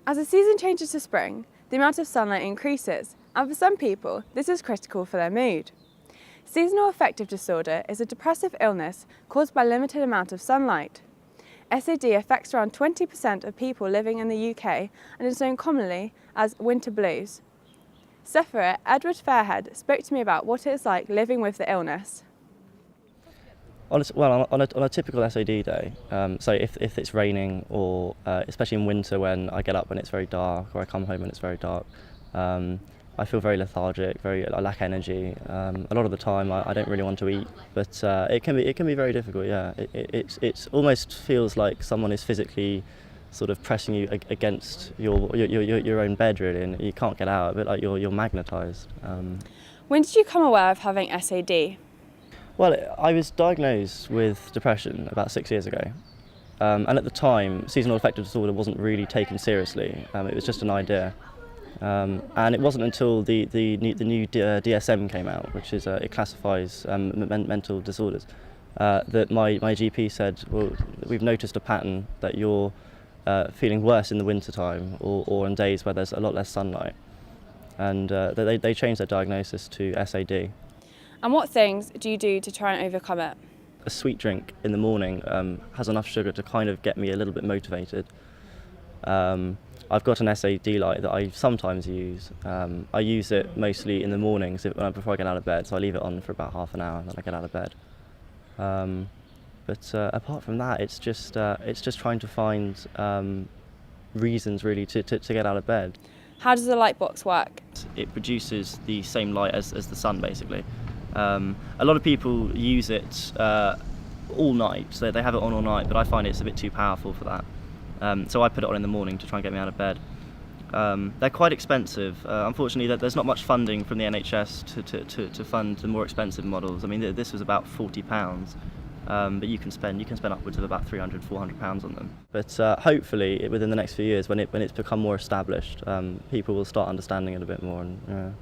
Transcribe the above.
As the season changes to spring, the amount of sunlight increases, and for some people, this is critical for their mood. Seasonal affective disorder is a depressive illness caused by limited amount of sunlight. SAD affects around 20% of people living in the UK and is known commonly as winter blues. Sufferer Edward Fairhead spoke to me about what it is like living with the illness. On a typical SAD day, so if it's raining or especially in winter when I get up when it's very dark or I come home when it's very dark, I feel very lethargic, I lack energy. A lot of the time I don't really want to eat, but it can be very difficult. Yeah, it almost feels like someone is physically sort of pressing you against your own bed, really, and you can't get out of it. Like you're magnetised. When did you become aware of having SAD? Well, I was diagnosed with depression about 6 years ago, and at the time, seasonal affective disorder wasn't really taken seriously. It was just an idea, and it wasn't until the new DSM came out, which is it classifies mental disorders, that my GP said, well, we've noticed a pattern that you're feeling worse in the winter time or on days where there's a lot less sunlight, and they changed their diagnosis to SAD. And what things do you do to try and overcome it? A sweet drink in the morning has enough sugar to kind of get me a little bit motivated. I've got an SAD light that I sometimes use. I use it mostly in the mornings before I get out of bed, so I leave it on for about half an hour and then I get out of bed. But apart from that, it's just trying to find reasons really to get out of bed. How does the light box work? It produces the same light as the sun, basically. A lot of people use it all night, so they have it on all night, but I find it's a bit too powerful for that. So I put it on in the morning to try and get me out of bed. They're quite expensive. Unfortunately, there's not much funding from the NHS to fund the more expensive models. I mean, this was about £40, but you can spend upwards of about £300, £400 on them. But hopefully, within the next few years, when it's become more established, people will start understanding it a bit more. And,